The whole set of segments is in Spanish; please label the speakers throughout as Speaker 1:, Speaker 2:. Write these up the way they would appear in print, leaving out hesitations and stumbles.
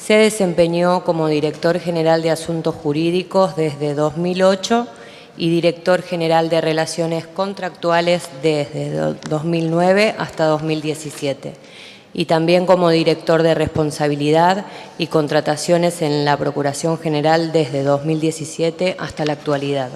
Speaker 1: Se desempeñó como Director General de Asuntos Jurídicos desde 2008 y Director General de Relaciones Contractuales desde 2009 hasta 2017. Y también como Director de Responsabilidad y Contrataciones en la Procuración General desde 2017 hasta la actualidad.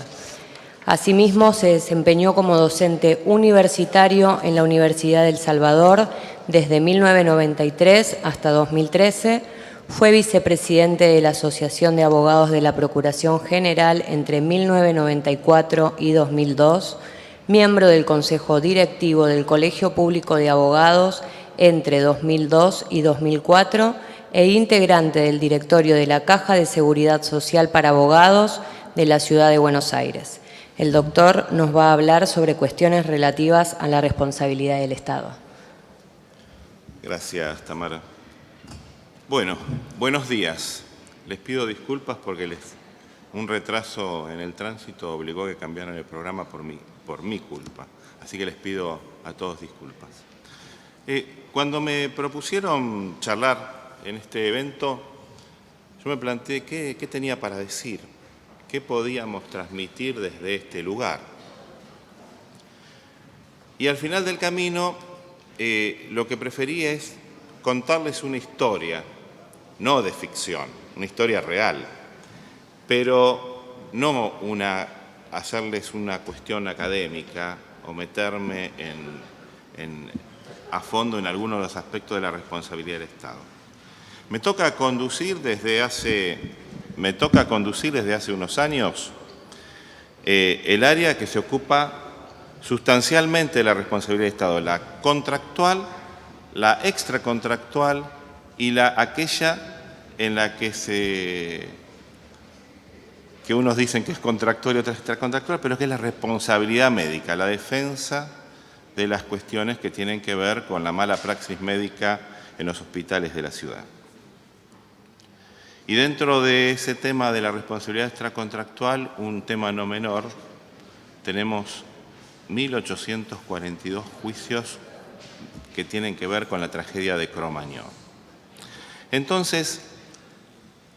Speaker 1: Asimismo, se desempeñó como docente universitario en la Universidad del Salvador desde 1993 hasta 2013. Fue vicepresidente de la Asociación de Abogados de la Procuración General entre 1994 y 2002, miembro del Consejo Directivo del Colegio Público de Abogados entre 2002 y 2004 e integrante del directorio de la Caja de Seguridad Social para Abogados de la Ciudad de Buenos Aires. El doctor nos va a hablar sobre cuestiones relativas a la responsabilidad del Estado.
Speaker 2: Gracias, Tamara. Bueno, buenos días. Les pido disculpas porque un retraso en el tránsito obligó a que cambiaran el programa por mi culpa. Así que les pido a todos disculpas. Cuando me propusieron charlar en este evento, yo me planteé qué tenía para decir, qué podíamos transmitir desde este lugar. Y al final del camino, lo que preferí es contarles una historia, no de ficción, una historia real, pero no hacerles una cuestión académica o meterme a fondo en algunos de los aspectos de la responsabilidad del Estado. Me toca conducir desde hace unos años el área que se ocupa sustancialmente de la responsabilidad del Estado, la contractual, la extracontractual y aquella en la que unos dicen que es contractual y otros extracontractual, pero que es la responsabilidad médica, la defensa de las cuestiones que tienen que ver con la mala praxis médica en los hospitales de la ciudad. Y dentro de ese tema de la responsabilidad extracontractual, un tema no menor, tenemos 1.842 juicios que tienen que ver con la tragedia de Cromañón. Entonces,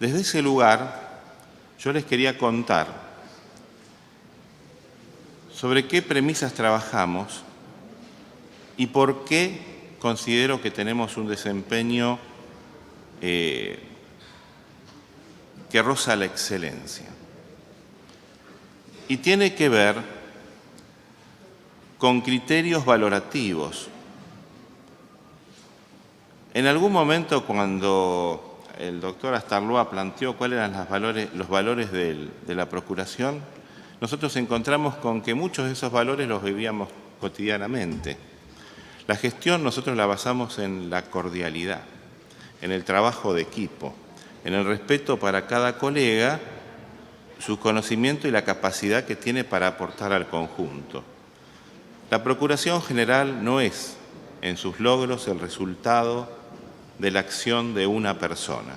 Speaker 2: desde ese lugar, yo les quería contar sobre qué premisas trabajamos y por qué considero que tenemos un desempeño que roza la excelencia. Y tiene que ver con criterios valorativos. En algún momento, cuando el doctor Astarloa planteó cuáles eran los valores de la Procuración, nosotros encontramos con que muchos de esos valores los vivíamos cotidianamente. La gestión nosotros la basamos en la cordialidad, en el trabajo de equipo, en el respeto para cada colega, su conocimiento y la capacidad que tiene para aportar al conjunto. La Procuración General no es, en sus logros, el resultado de la acción de una persona.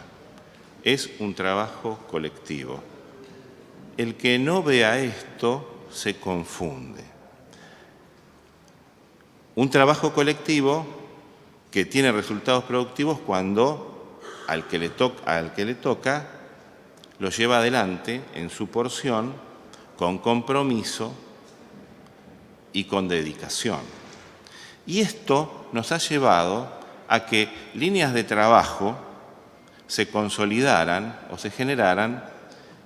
Speaker 2: Es un trabajo colectivo. El que no vea esto se confunde. Un trabajo colectivo que tiene resultados productivos cuando al que le toca lo lleva adelante en su porción con compromiso y con dedicación. Y esto nos ha llevado a que líneas de trabajo se consolidaran o se generaran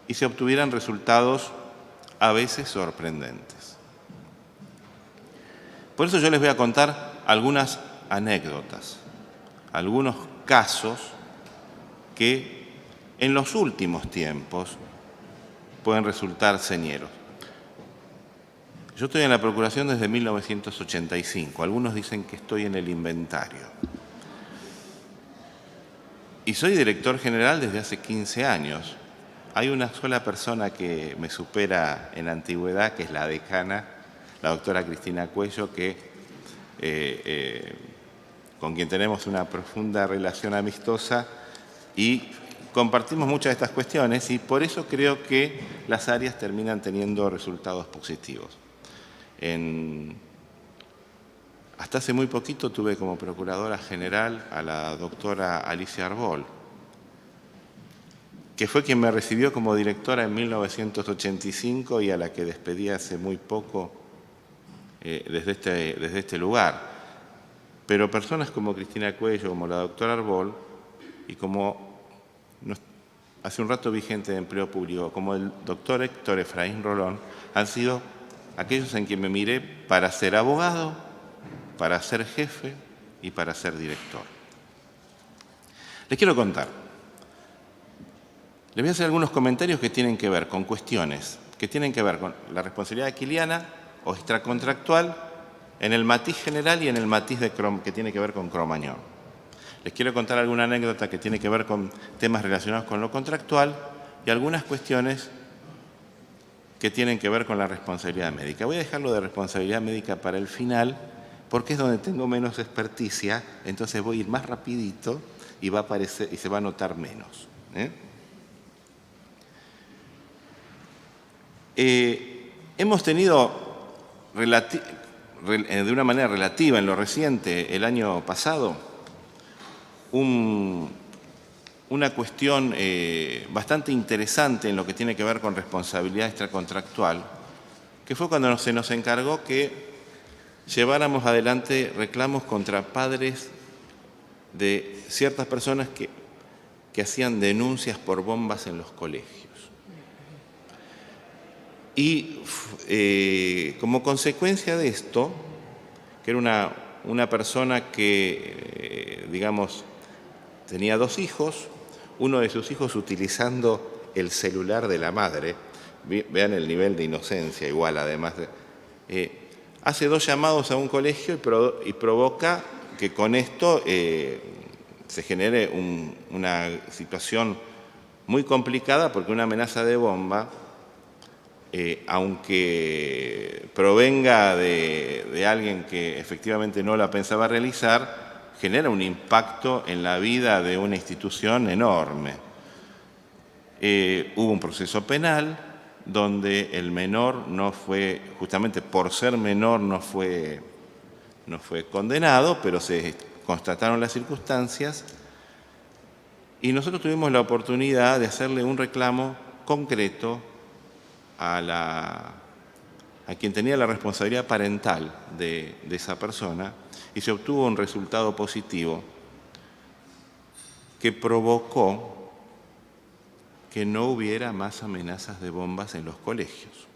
Speaker 2: y se obtuvieran resultados a veces sorprendentes. Por eso yo les voy a contar algunas anécdotas, algunos casos que en los últimos tiempos pueden resultar señeros. Yo estoy en la Procuración desde 1985. Algunos dicen que estoy en el inventario. Y soy director general desde hace 15 años. Hay una sola persona que me supera en antigüedad, que es la decana, la doctora Cristina Cuello, con quien tenemos una profunda relación amistosa y compartimos muchas de estas cuestiones, y por eso creo que las áreas terminan teniendo resultados positivos. Hasta hace muy poquito tuve como procuradora general a la doctora Alicia Arbol, que fue quien me recibió como directora en 1985 y a la que despedí hace muy poco desde este lugar. Pero personas como Cristina Cuello, como la doctora Arbol, y como hace un rato vigente de empleo público, como el doctor Héctor Efraín Rolón, han sido aquellos en quien me miré para ser abogado, para ser jefe y para ser director. Les quiero contar. Les voy a hacer algunos comentarios que tienen que ver con cuestiones que tienen que ver con la responsabilidad aquiliana o extracontractual en el matiz general y en el matiz que tiene que ver con Cromañón. Les quiero contar alguna anécdota que tiene que ver con temas relacionados con lo contractual y algunas cuestiones que tienen que ver con la responsabilidad médica. Voy a dejarlo de responsabilidad médica para el final porque es donde tengo menos experticia, entonces voy a ir más rapidito y va a aparecer y se va a notar menos. Hemos tenido de una manera relativa en lo reciente, el año pasado, una cuestión bastante interesante en lo que tiene que ver con responsabilidad extracontractual, que fue cuando se nos encargó que lleváramos adelante reclamos contra padres de ciertas personas que hacían denuncias por bombas en los colegios. Y como consecuencia de esto, que era una persona que, digamos, tenía 2 hijos, uno de sus hijos utilizando el celular de la madre, vean el nivel de inocencia igual además, hace 2 llamados a un colegio y provoca que con esto se genere una situación muy complicada porque una amenaza de bomba, aunque provenga de alguien que efectivamente no la pensaba realizar, genera un impacto en la vida de una institución enorme. Hubo un proceso penal donde el menor no fue, justamente por ser menor no fue condenado, pero se constataron las circunstancias y nosotros tuvimos la oportunidad de hacerle un reclamo concreto a quien tenía la responsabilidad parental de esa persona y se obtuvo un resultado positivo que provocó que no hubiera más amenazas de bombas en los colegios.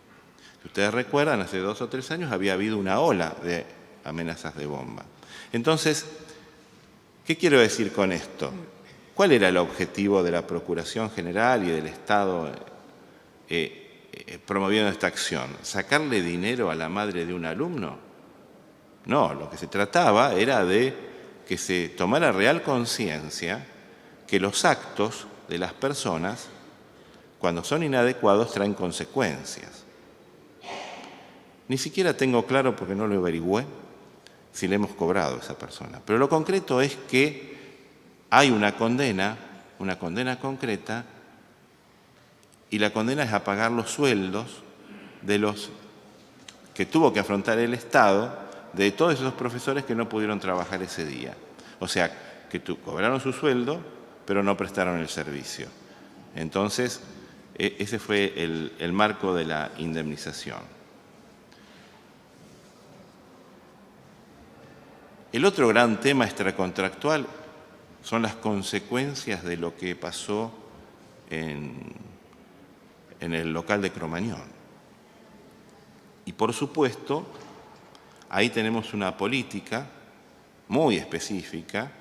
Speaker 2: Si ustedes recuerdan, hace 2 o 3 años había habido una ola de amenazas de bomba. Entonces, ¿qué quiero decir con esto? ¿Cuál era el objetivo de la Procuración General y del Estado promoviendo esta acción? ¿Sacarle dinero a la madre de un alumno? No, lo que se trataba era de que se tomara real conciencia que los actos de las personas, cuando son inadecuados, traen consecuencias. Ni siquiera tengo claro, porque no lo averigüé, si le hemos cobrado a esa persona. Pero lo concreto es que hay una condena concreta, y la condena es a pagar los sueldos de los que tuvo que afrontar el Estado, de todos esos profesores que no pudieron trabajar ese día. O sea, que cobraron su sueldo, pero no prestaron el servicio. Entonces, ese fue el marco de la indemnización. El otro gran tema extracontractual son las consecuencias de lo que pasó en el local de Cromañón. Y por supuesto, ahí tenemos una política muy específica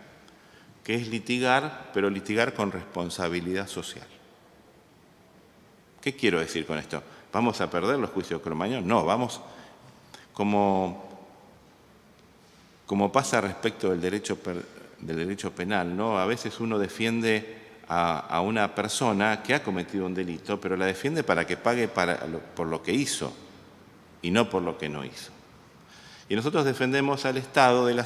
Speaker 2: que es litigar, pero litigar con responsabilidad social. ¿Qué quiero decir con esto? ¿Vamos a perder los juicios de Cromañón? No, vamos, como pasa respecto del derecho penal, ¿no? A veces uno defiende a una persona que ha cometido un delito, pero la defiende para que pague por lo que hizo y no por lo que no hizo. Y nosotros defendemos al Estado, en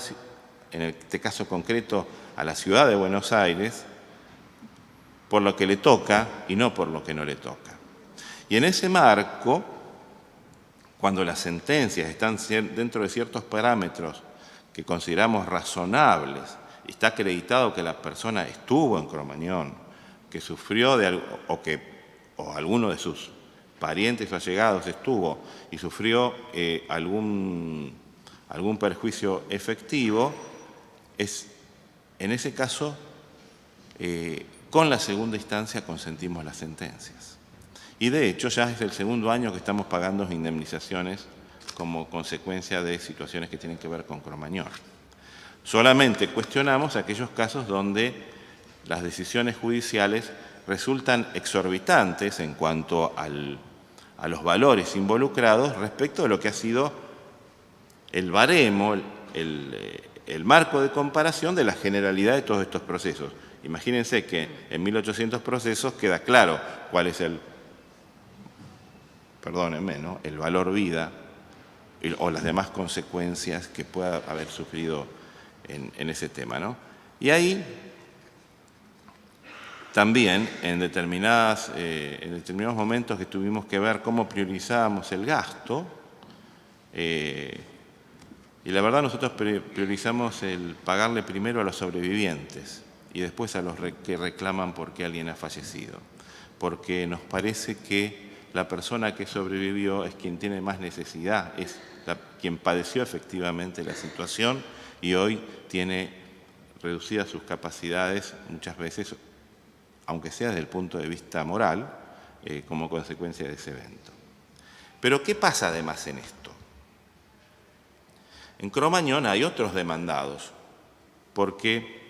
Speaker 2: este caso concreto a la ciudad de Buenos Aires, por lo que le toca y no por lo que no le toca. Y en ese marco, cuando las sentencias están dentro de ciertos parámetros que consideramos razonables, está acreditado que la persona estuvo en Cromañón, que sufrió o alguno de sus parientes o allegados estuvo y sufrió algún perjuicio efectivo, en ese caso, con la segunda instancia consentimos las sentencias. Y de hecho ya es el segundo año que estamos pagando indemnizaciones como consecuencia de situaciones que tienen que ver con Cromañón. Solamente cuestionamos aquellos casos donde las decisiones judiciales resultan exorbitantes en cuanto a los valores involucrados respecto de lo que ha sido el baremo, el marco de comparación de la generalidad de todos estos procesos. Imagínense que en 1800 procesos queda claro cuál es perdónenme, ¿no?, el valor vida o las demás consecuencias que pueda haber sufrido en ese tema, ¿no? Y ahí también en determinados momentos que tuvimos que ver cómo priorizábamos el gasto, y la verdad nosotros priorizamos el pagarle primero a los sobrevivientes y después a los que reclaman porque alguien ha fallecido, porque nos parece que la persona que sobrevivió es quien tiene más necesidad, es quien padeció efectivamente la situación y hoy tiene reducidas sus capacidades muchas veces, aunque sea desde el punto de vista moral, como consecuencia de ese evento. Pero ¿qué pasa además en esto? En Cromañón hay otros demandados, porque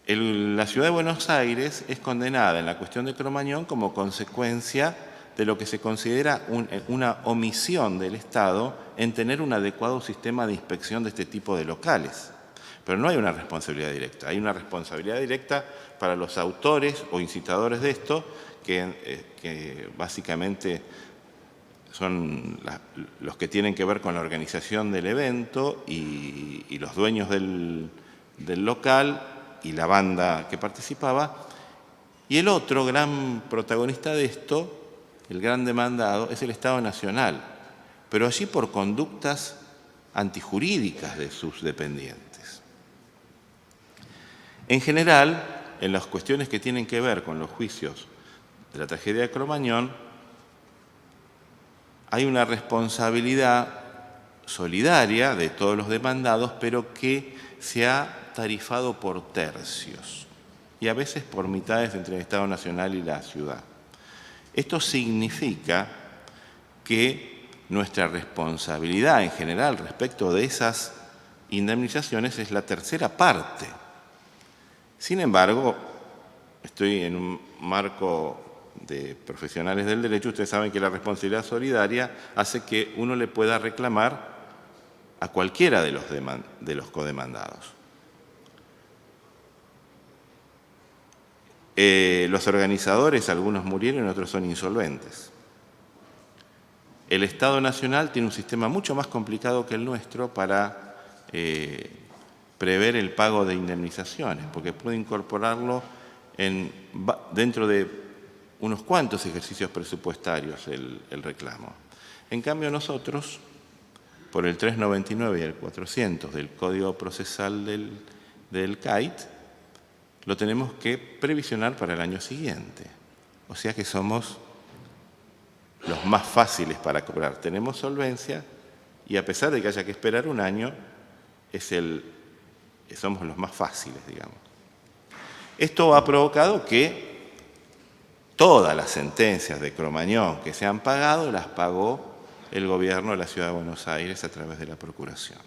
Speaker 2: la Ciudad de Buenos Aires es condenada en la cuestión de Cromañón como consecuencia de lo que se considera una omisión del Estado en tener un adecuado sistema de inspección de este tipo de locales. Pero no hay una responsabilidad directa, hay una responsabilidad directa para los autores o incitadores de esto, que básicamente son los que tienen que ver con la organización del evento y los dueños del local y la banda que participaba. Y el otro gran protagonista de esto, el gran demandado, es el Estado Nacional, pero allí por conductas antijurídicas de sus dependientes. En general, en las cuestiones que tienen que ver con los juicios de la tragedia de Cromañón, hay una responsabilidad solidaria de todos los demandados, pero que se ha tarifado por tercios y a veces por mitades entre el Estado Nacional y la ciudad. Esto significa que nuestra responsabilidad en general respecto de esas indemnizaciones es la tercera parte. Sin embargo, estoy en un marco de profesionales del derecho, ustedes saben que la responsabilidad solidaria hace que uno le pueda reclamar a cualquiera de los codemandados. Los organizadores, algunos murieron y otros son insolventes. El Estado Nacional tiene un sistema mucho más complicado que el nuestro para prever el pago de indemnizaciones, porque puede incorporarlo dentro de unos cuantos ejercicios presupuestarios el reclamo. En cambio nosotros, por el 399 y el 400 del Código Procesal del CAIT, lo tenemos que previsionar para el año siguiente. O sea que somos los más fáciles para cobrar. Tenemos solvencia y a pesar de que haya que esperar un año, somos los más fáciles, digamos. Esto ha provocado que todas las sentencias de Cromañón que se han pagado las pagó el gobierno de la Ciudad de Buenos Aires a través de la Procuración.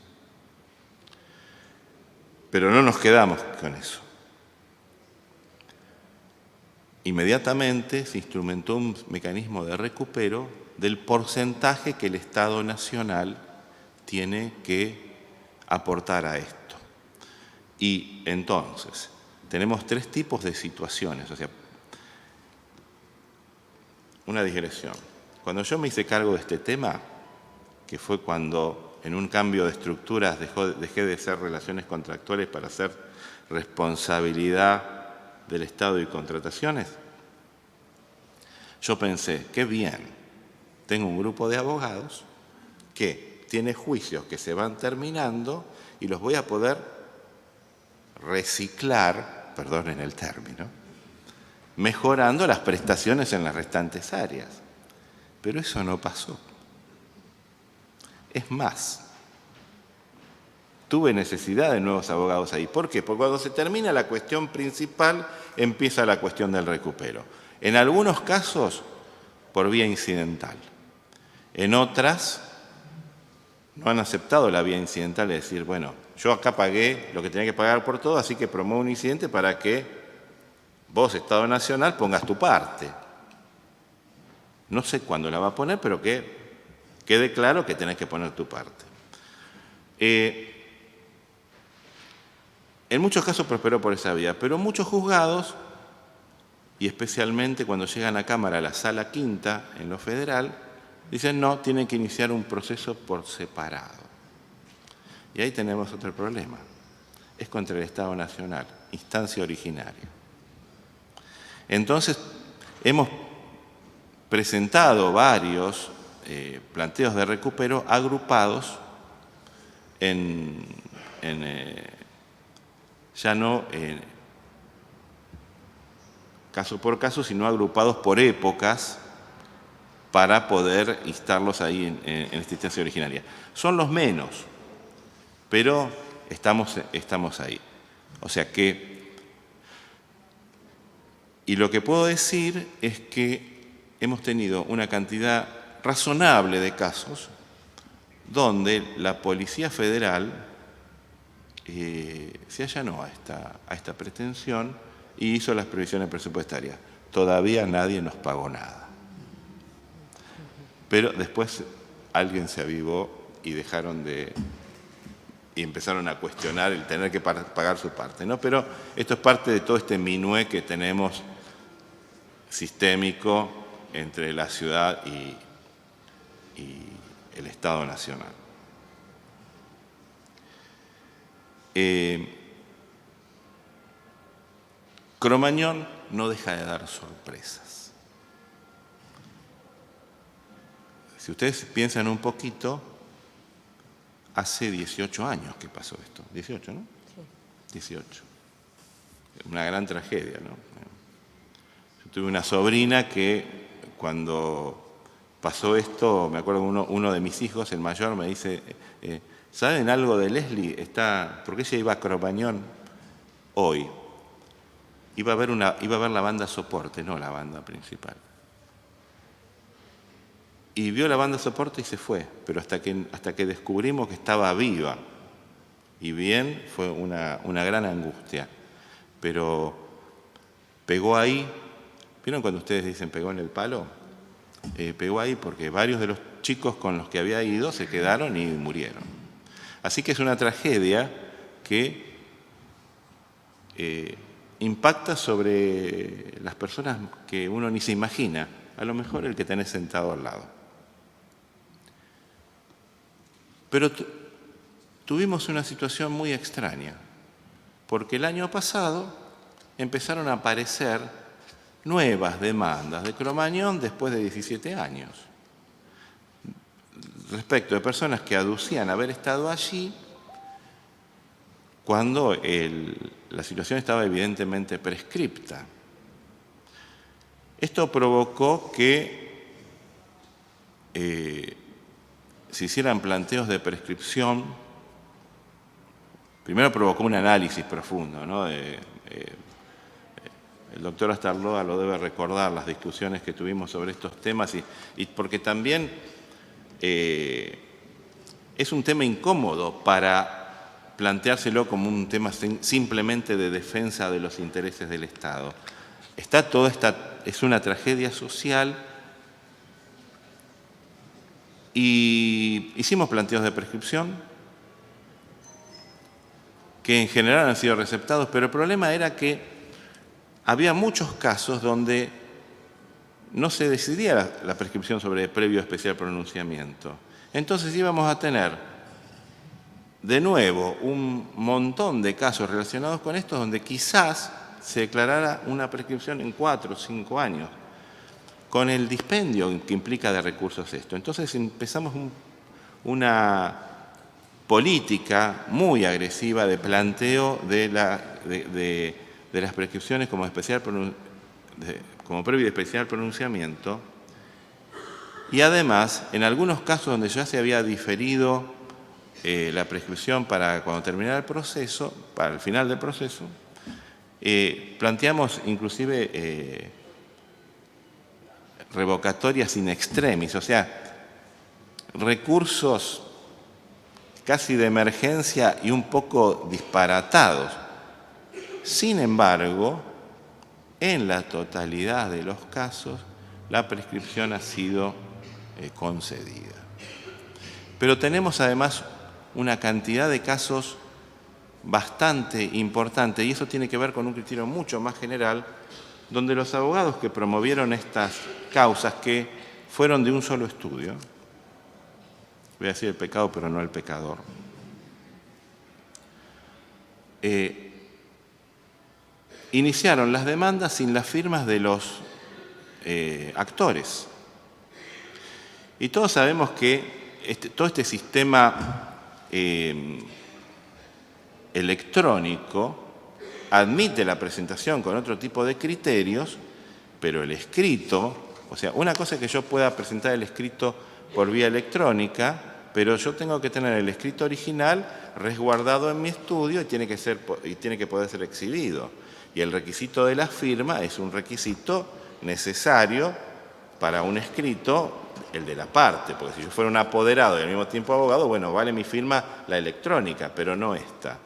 Speaker 2: Pero no nos quedamos con eso. Inmediatamente se instrumentó un mecanismo de recupero del porcentaje que el Estado Nacional tiene que aportar a esto. Y entonces, tenemos tres tipos de situaciones, o sea, una digresión. Cuando yo me hice cargo de este tema, que fue cuando en un cambio de estructuras dejé de ser relaciones contractuales para ser responsabilidad del Estado y contrataciones, yo pensé, qué bien, tengo un grupo de abogados que tiene juicios que se van terminando y los voy a poder reciclar, perdonen el término, mejorando las prestaciones en las restantes áreas. Pero eso no pasó. Es más, tuve necesidad de nuevos abogados ahí. ¿Por qué? Porque cuando se termina la cuestión principal, empieza la cuestión del recupero. En algunos casos, por vía incidental. En otras, no han aceptado la vía incidental de decir, bueno, yo acá pagué lo que tenía que pagar por todo, así que promuevo un incidente para que vos, Estado Nacional, pongas tu parte. No sé cuándo la va a poner, pero que quede claro que tenés que poner tu parte. En muchos casos prosperó por esa vía, pero muchos juzgados, y especialmente cuando llegan a Cámara a la Sala Quinta, en lo federal, dicen no, tienen que iniciar un proceso por separado. Y ahí tenemos otro problema. Es contra el Estado Nacional, instancia originaria. Entonces, hemos presentado varios planteos de recupero agrupados ya no caso por caso, sino agrupados por épocas para poder instarlos ahí en esta instancia originaria. Son los menos, pero estamos ahí. O sea que, y lo que puedo decir es que hemos tenido una cantidad razonable de casos donde la Policía Federal se allanó a esta pretensión y hizo las previsiones presupuestarias. Todavía nadie nos pagó nada. Pero después alguien se avivó y y empezaron a cuestionar el tener que pagar su parte, ¿no? Pero esto es parte de todo este minué que tenemos sistémico entre la ciudad y el Estado Nacional. Cromañón no deja de dar sorpresas. Si ustedes piensan un poquito, hace 18 años que pasó esto. 18, ¿no? Sí. 18. Una gran tragedia, ¿no? Yo tuve una sobrina que cuando pasó esto, me acuerdo uno de mis hijos, el mayor, me dice, ¿saben algo de Leslie? Porque ella iba a Cromañón hoy. Iba a ver la banda soporte, no la banda principal. Y vio la banda soporte y se fue, pero hasta que descubrimos que estaba viva. Y bien, fue una gran angustia. Pero pegó ahí, ¿vieron cuando ustedes dicen pegó en el palo? Pegó ahí porque varios de los chicos con los que había ido se quedaron y murieron. Así que es una tragedia que impacta sobre las personas que uno ni se imagina, a lo mejor el que tenés sentado al lado. Pero tuvimos una situación muy extraña, porque el año pasado empezaron a aparecer nuevas demandas de Cromañón después de 17 años, respecto de personas que aducían haber estado allí cuando la situación estaba evidentemente prescripta. Esto provocó que se hicieran planteos de prescripción. Primero provocó un análisis profundo, ¿no? El doctor Astarloa lo debe recordar, las discusiones que tuvimos sobre estos temas, y porque también es un tema incómodo para planteárselo como un tema simplemente de defensa de los intereses del Estado. Es una tragedia social y hicimos planteos de prescripción que en general han sido receptados, pero el problema era que había muchos casos donde no se decidía la prescripción sobre previo especial pronunciamiento. Entonces íbamos a tener de nuevo un montón de casos relacionados con estos donde quizás se declarara una prescripción en 4 o 5 años, con el dispendio que implica de recursos esto. Entonces empezamos una política muy agresiva de planteo de las prescripciones como especial como previo y especial pronunciamiento, y además, en algunos casos donde ya se había diferido la prescripción para cuando terminara el proceso, para el final del proceso, planteamos inclusive revocatorias in extremis, o sea, recursos casi de emergencia y un poco disparatados. Sin embargo, en la totalidad de los casos, la prescripción ha sido concedida. Pero tenemos además una cantidad de casos bastante importante, y eso tiene que ver con un criterio mucho más general, donde los abogados que promovieron estas causas, que fueron de un solo estudio, voy a decir el pecado pero no el pecador, iniciaron las demandas sin las firmas de los actores. Y todos sabemos que todo este sistema electrónico admite la presentación con otro tipo de criterios, pero el escrito, o sea, una cosa es que yo pueda presentar el escrito por vía electrónica, pero yo tengo que tener el escrito original resguardado en mi estudio y tiene que poder ser exhibido. Y el requisito de la firma es un requisito necesario para un escrito, el de la parte, porque si yo fuera un apoderado y al mismo tiempo abogado, bueno, vale mi firma la electrónica, pero no esta.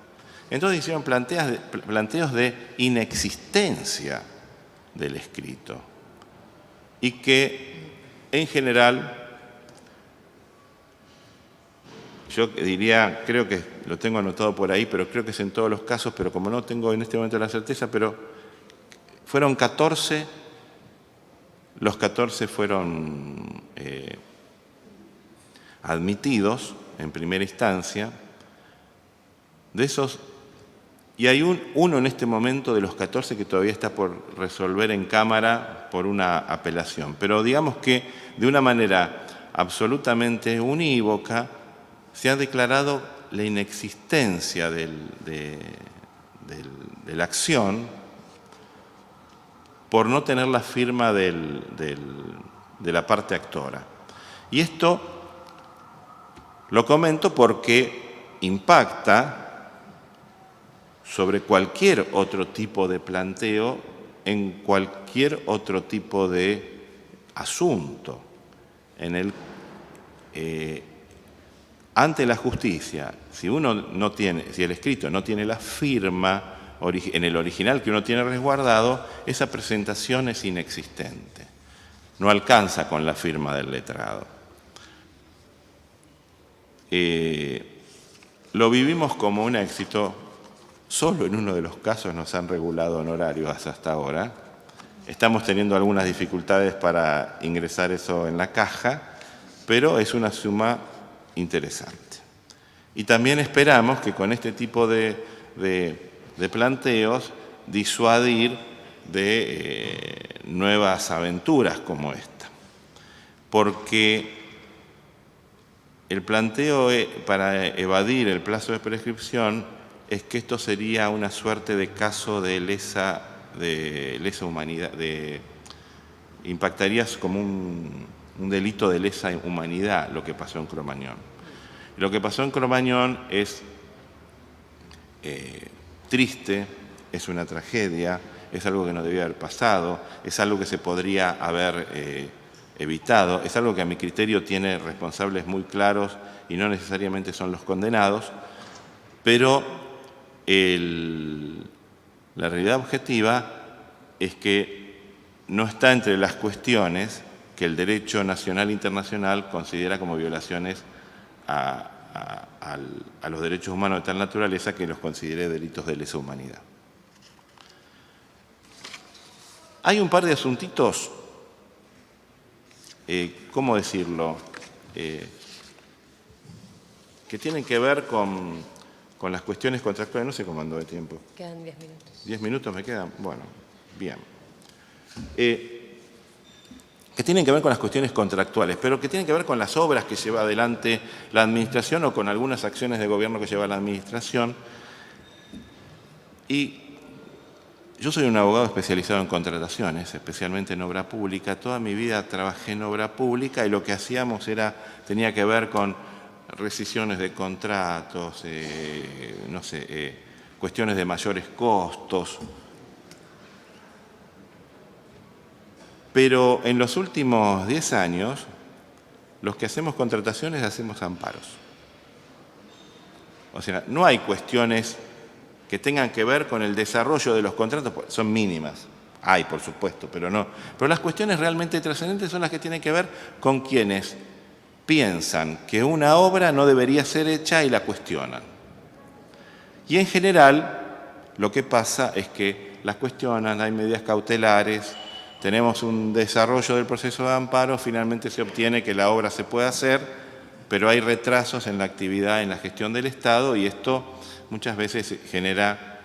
Speaker 2: Entonces hicieron planteos de inexistencia del escrito y que en general, yo diría, creo que lo tengo anotado por ahí, pero creo que es en todos los casos, pero como no tengo en este momento la certeza, pero fueron 14, los 14 fueron admitidos en primera instancia. De esos, y hay uno en este momento de los 14 que todavía está por resolver en Cámara por una apelación. Pero digamos que de una manera absolutamente unívoca se ha declarado la inexistencia de la acción por no tener la firma de la parte actora. Y esto lo comento porque impacta sobre cualquier otro tipo de planteo en cualquier otro tipo de asunto en el ante la justicia. Si el escrito no tiene la firma en el original que uno tiene resguardado, esa presentación es inexistente, no alcanza con la firma del letrado. Lo vivimos como un éxito. Solo en uno de los casos nos han regulado honorarios hasta ahora. Estamos teniendo algunas dificultades para ingresar eso en la caja, pero es una suma interesante. Y también esperamos que con este tipo de planteos disuadir de nuevas aventuras como esta. Porque el planteo para evadir el plazo de prescripción es que esto sería una suerte de caso de lesa humanidad, impactaría como un delito de lesa humanidad lo que pasó en Cromañón. Lo que pasó en Cromañón es triste, es una tragedia, es algo que no debía haber pasado, es algo que se podría haber evitado, es algo que a mi criterio tiene responsables muy claros y no necesariamente son los condenados, pero la realidad objetiva es que no está entre las cuestiones que el derecho nacional e internacional considera como violaciones a los derechos humanos de tal naturaleza que los considere delitos de lesa humanidad. Hay un par de asuntitos, ¿cómo decirlo?, que tienen que ver con las cuestiones contractuales. No sé cómo ando de tiempo.
Speaker 1: Quedan 10 minutos.
Speaker 2: ¿10 minutos me quedan? Bueno, bien. Que tienen que ver con las cuestiones contractuales, pero que tienen que ver con las obras que lleva adelante la Administración o con algunas acciones de gobierno que lleva la Administración. Y Yo soy un abogado especializado en contrataciones, especialmente en obra pública. Toda mi vida trabajé en obra pública y lo que hacíamos tenía que ver con rescisiones de contratos, no sé, cuestiones de mayores costos. Pero en los últimos 10 años, los que hacemos contrataciones hacemos amparos. O sea, no hay cuestiones que tengan que ver con el desarrollo de los contratos, son mínimas. Hay, por supuesto, pero no. Pero las cuestiones realmente trascendentes son las que tienen que ver con quienes piensan que una obra no debería ser hecha y la cuestionan. Y en general, lo que pasa es que las cuestionan, hay medidas cautelares, tenemos un desarrollo del proceso de amparo, finalmente se obtiene que la obra se pueda hacer, pero hay retrasos en la actividad, en la gestión del Estado, y esto muchas veces genera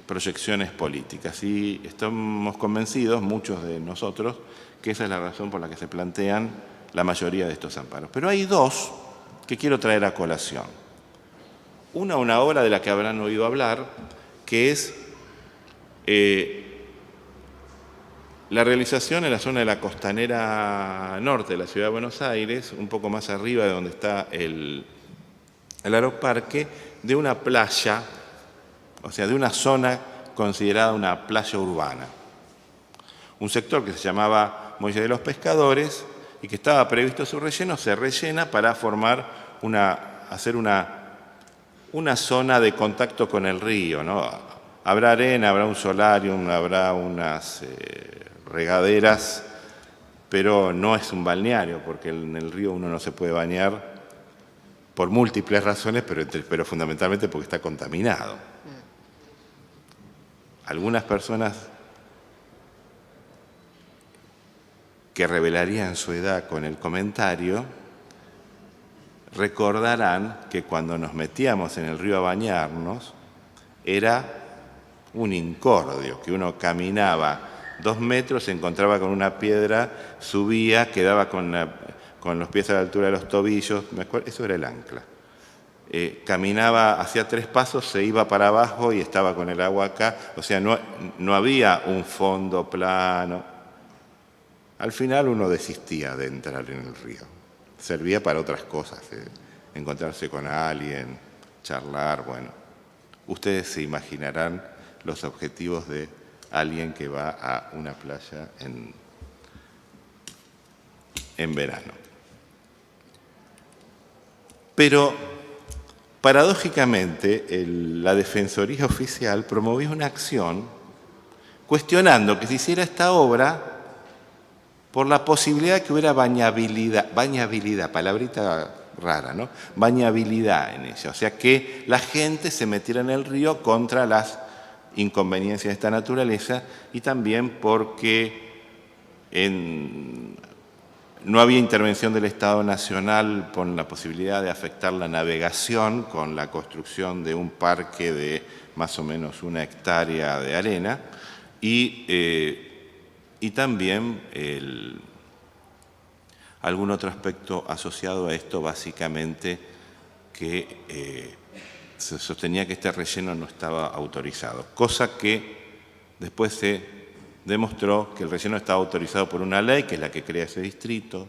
Speaker 2: proyecciones políticas. Y estamos convencidos, muchos de nosotros, que esa es la razón por la que se plantean la mayoría de estos amparos. Pero hay dos que quiero traer a colación. Una obra de la que habrán oído hablar, que es la realización en la zona de la costanera norte de la Ciudad de Buenos Aires, un poco más arriba de donde está el aeroparque, de una playa, o sea, de una zona considerada una playa urbana. Un sector que se llamaba Muelle de los Pescadores y que estaba previsto su relleno, se rellena para hacer una zona de contacto con el río, ¿no? Habrá arena, habrá un solarium, habrá unas regaderas, pero no es un balneario, porque en el río uno no se puede bañar por múltiples razones, pero fundamentalmente porque está contaminado. Algunas personas que revelarían su edad con el comentario recordarán que cuando nos metíamos en el río a bañarnos era un incordio, que uno caminaba 2 metros, se encontraba con una piedra, subía, quedaba con los pies a la altura de los tobillos, eso era el ancla. Caminaba hacia 3 pasos, se iba para abajo y estaba con el agua acá, o sea, no había un fondo plano. Al final uno desistía de entrar en el río. Servía para otras cosas, encontrarse con alguien, charlar, bueno. Ustedes se imaginarán los objetivos de alguien que va a una playa en verano. Pero, paradójicamente, la Defensoría Oficial promovió una acción cuestionando que se hiciera esta obra por la posibilidad de que hubiera bañabilidad, palabrita rara, ¿no? Bañabilidad en ella, o sea, que la gente se metiera en el río contra las inconveniencias de esta naturaleza y también porque no había intervención del Estado Nacional con la posibilidad de afectar la navegación con la construcción de un parque de más o menos 1 hectárea de arena y también algún otro aspecto asociado a esto, básicamente que se sostenía que este relleno no estaba autorizado, cosa que después se demostró que el relleno estaba autorizado por una ley, que es la que crea ese distrito,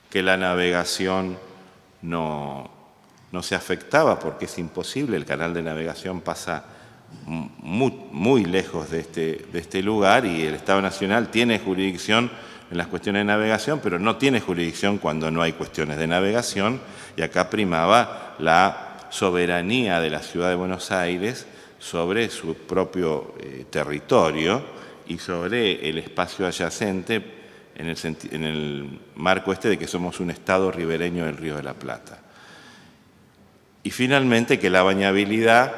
Speaker 2: que la navegación no se afectaba porque es imposible, el canal de navegación pasa muy lejos de este lugar y el Estado Nacional tiene jurisdicción en las cuestiones de navegación, pero no tiene jurisdicción cuando no hay cuestiones de navegación, y acá primaba la soberanía de la Ciudad de Buenos Aires sobre su propio territorio y sobre el espacio adyacente en el marco de que somos un estado ribereño del Río de la Plata. Y finalmente que la bañabilidad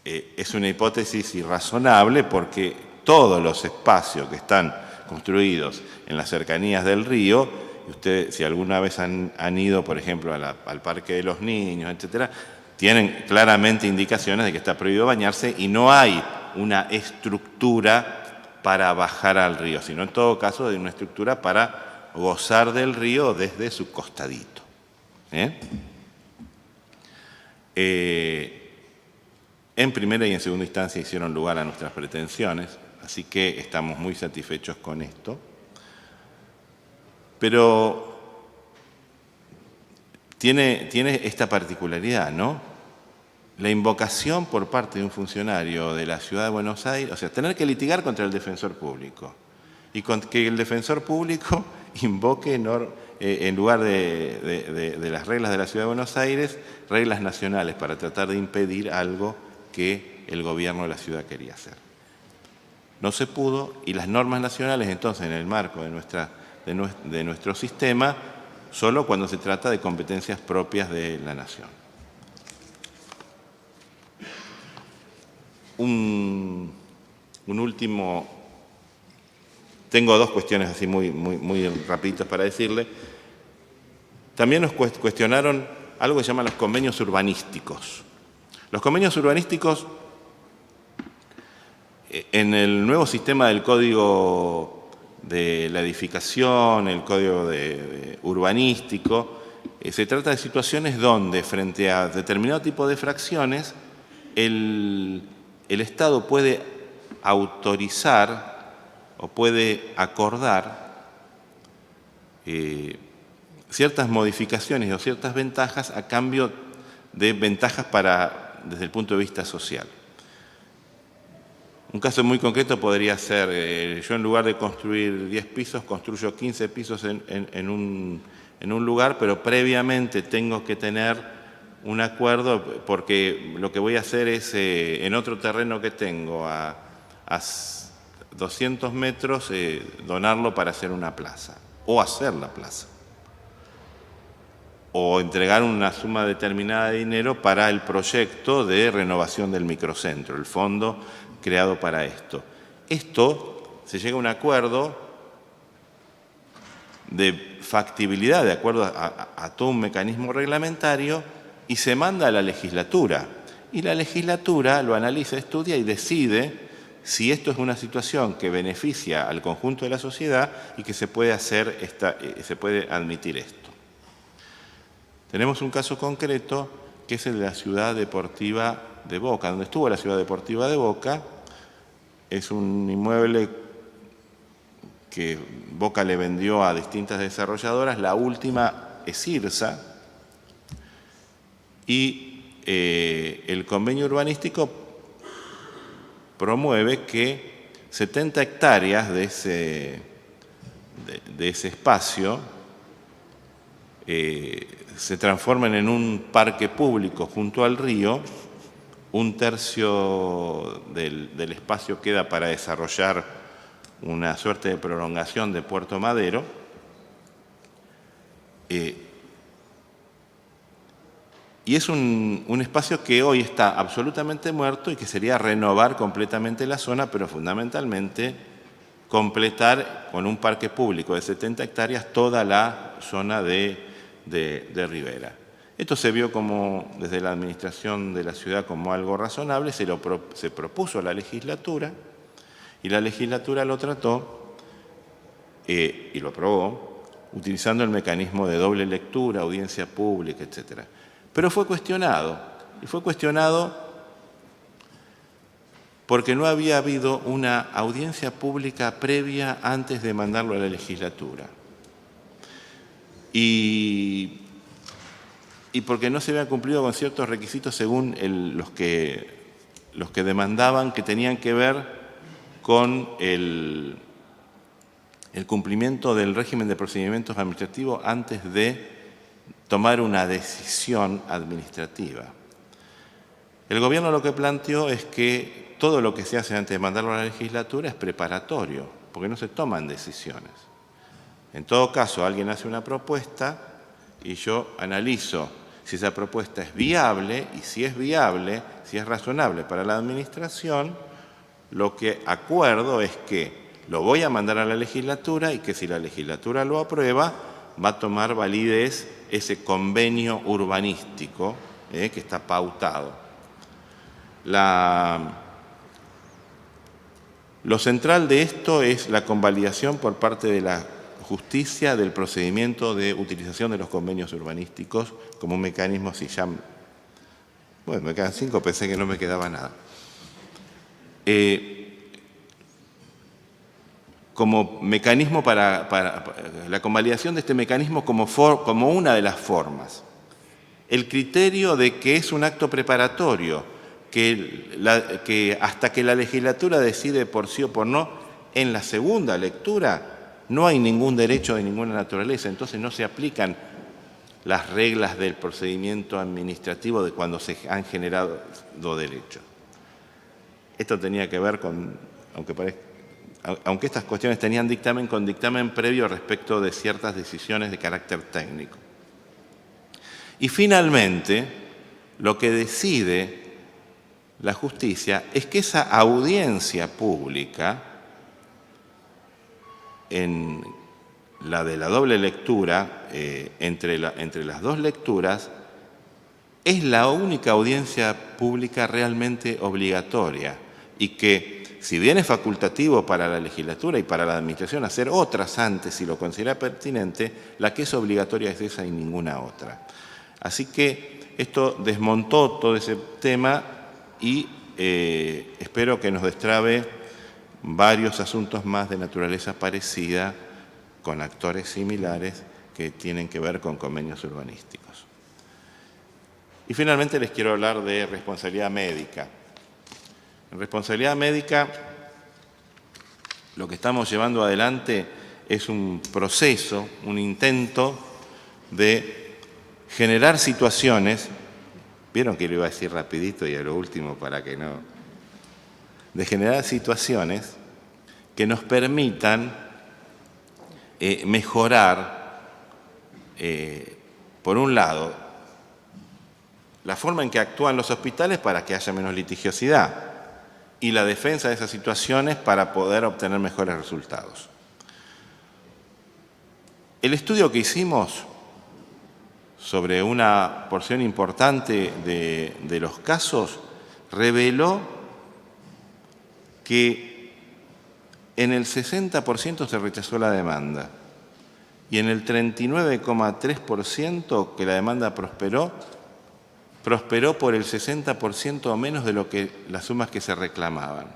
Speaker 2: es una hipótesis irrazonable porque todos los espacios que están construidos en las cercanías del río, y ustedes si alguna vez han ido, por ejemplo, al Parque de los Niños, etcétera, tienen claramente indicaciones de que está prohibido bañarse y no hay una estructura para bajar al río, sino en todo caso de una estructura para gozar del río desde su costadito. en primera y en segunda instancia hicieron lugar a nuestras pretensiones, así que estamos muy satisfechos con esto. Pero tiene esta particularidad, ¿no? La invocación por parte de un funcionario de la Ciudad de Buenos Aires, o sea, tener que litigar contra el defensor público y que el defensor público invoque en lugar de las reglas de la Ciudad de Buenos Aires, reglas nacionales para tratar de impedir algo que el gobierno de la ciudad quería hacer. No se pudo y las normas nacionales, entonces, en el marco de nuestro sistema, solo cuando se trata de competencias propias de la nación. Un último, tengo dos cuestiones así muy rapiditas para decirle. También nos cuestionaron algo que se llama los convenios urbanísticos. Los convenios urbanísticos, en el nuevo sistema del Código de la Edificación, el Código urbanístico, se trata de situaciones donde, frente a determinado tipo de fracciones, el Estado puede autorizar o puede acordar ciertas modificaciones o ciertas ventajas a cambio de ventajas desde el punto de vista social. Un caso muy concreto podría ser, yo en lugar de construir 10 pisos, construyo 15 pisos en un lugar, pero previamente tengo que tener un acuerdo porque lo que voy a hacer es, en otro terreno que tengo a 200 metros, donarlo para hacer una plaza, o hacer la plaza, o entregar una suma determinada de dinero para el proyecto de renovación del microcentro, el fondo creado para esto. Esto se llega a un acuerdo de factibilidad, de acuerdo a todo un mecanismo reglamentario, y se manda a la legislatura. Y la legislatura lo analiza, estudia y decide si esto es una situación que beneficia al conjunto de la sociedad y que se puede admitir esto. Tenemos un caso concreto que es el de la Ciudad Deportiva de Boca, donde estuvo la Ciudad Deportiva de Boca. Es un inmueble que Boca le vendió a distintas desarrolladoras, la última es IRSA, y el convenio urbanístico promueve que 70 hectáreas de ese espacio se transformen en un parque público junto al río. Un tercio del espacio queda para desarrollar una suerte de prolongación de Puerto Madero. Y es un espacio que hoy está absolutamente muerto y que sería renovar completamente la zona, pero fundamentalmente completar con un parque público de 70 hectáreas toda la zona de Rivera. Esto se vio desde la administración de la ciudad como algo razonable, se propuso a la legislatura y la legislatura lo trató y lo aprobó, utilizando el mecanismo de doble lectura, audiencia pública, etc. Pero fue cuestionado, y fue cuestionado porque no había habido una audiencia pública previa antes de mandarlo a la legislatura. Y porque no se habían cumplido con ciertos requisitos según los que demandaban, que tenían que ver con el cumplimiento del régimen de procedimientos administrativos antes de tomar una decisión administrativa. El gobierno lo que planteó es que todo lo que se hace antes de mandarlo a la legislatura es preparatorio, porque no se toman decisiones. En todo caso, alguien hace una propuesta y yo analizo si esa propuesta es viable, y si es viable, si es razonable para la administración, lo que acuerdo es que lo voy a mandar a la legislatura y que si la legislatura lo aprueba, va a tomar validez ese convenio urbanístico que está pautado. Lo central de esto es la convalidación por parte de la justicia del procedimiento de utilización de los convenios urbanísticos como un mecanismo, si ya Bueno, me quedan 5, pensé que no me quedaba nada. Como mecanismo para la convalidación de este mecanismo como una de las formas. El criterio de que es un acto preparatorio, que hasta que la legislatura decide por sí o por no, en la segunda lectura no hay ningún derecho de ninguna naturaleza, entonces no se aplican las reglas del procedimiento administrativo de cuando se han generado derechos. Esto tenía que ver con, aunque estas cuestiones tenían dictamen, con dictamen previo respecto de ciertas decisiones de carácter técnico. Y finalmente, lo que decide la justicia es que esa audiencia pública, en la de la doble lectura, entre las dos lecturas, es la única audiencia pública realmente obligatoria y que, si bien es facultativo para la legislatura y para la administración hacer otras antes si lo considera pertinente, la que es obligatoria es esa y ninguna otra. Así que esto desmontó todo ese tema y espero que nos destrabe varios asuntos más de naturaleza parecida con actores similares que tienen que ver con convenios urbanísticos. Y finalmente les quiero hablar de responsabilidad médica. En responsabilidad médica, lo que estamos llevando adelante es un proceso, un intento de generar situaciones, vieron que lo iba a decir rapidito y a lo último para que no, de generar situaciones que nos permitan mejorar, por un lado, la forma en que actúan los hospitales para que haya menos litigiosidad y la defensa de esas situaciones para poder obtener mejores resultados. El estudio que hicimos sobre una porción importante de los casos reveló que en el 60% se rechazó la demanda y en el 39,3% que la demanda prosperó por el 60% o menos de las sumas que se reclamaban.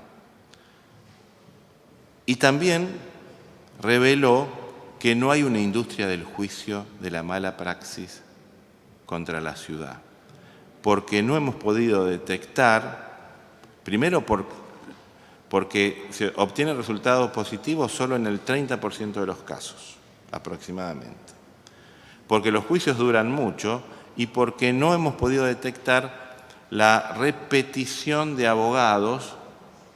Speaker 2: Y también reveló que no hay una industria del juicio de la mala praxis contra la ciudad, porque no hemos podido detectar, primero porque se obtienen resultados positivos solo en el 30% de los casos, aproximadamente, porque los juicios duran mucho y porque no hemos podido detectar la repetición de abogados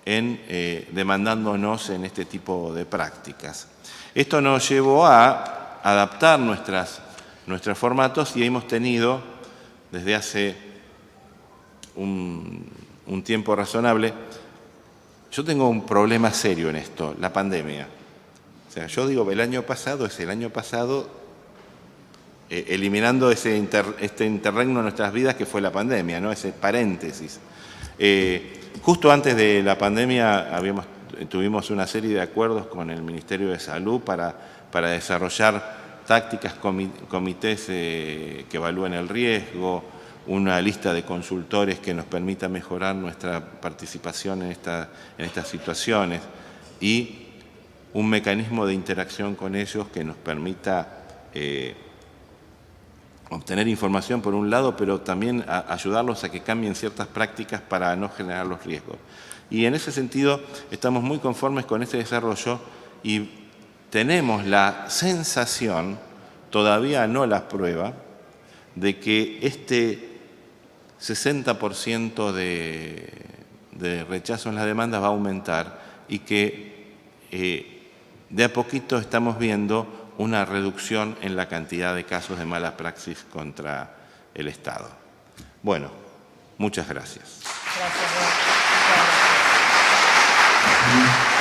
Speaker 2: demandándonos en este tipo de prácticas. Esto nos llevó a adaptar nuestros formatos y hemos tenido, desde hace un tiempo razonable, yo tengo un problema serio en esto, la pandemia. O sea, yo digo, el año pasado es el año pasado, eliminando este interregno en nuestras vidas que fue la pandemia, ¿no? Ese paréntesis. Justo antes de la pandemia tuvimos una serie de acuerdos con el Ministerio de Salud para desarrollar tácticas, comités que evalúen el riesgo, una lista de consultores que nos permita mejorar nuestra participación en estas situaciones y un mecanismo de interacción con ellos que nos permita obtener información por un lado, pero también ayudarlos a que cambien ciertas prácticas para no generar los riesgos. Y en ese sentido estamos muy conformes con este desarrollo y tenemos la sensación, todavía no la prueba, de que este 60% de rechazo en las demandas va a aumentar y que de a poquito estamos viendo una reducción en la cantidad de casos de mala praxis contra el Estado. Bueno, muchas gracias.
Speaker 1: Gracias.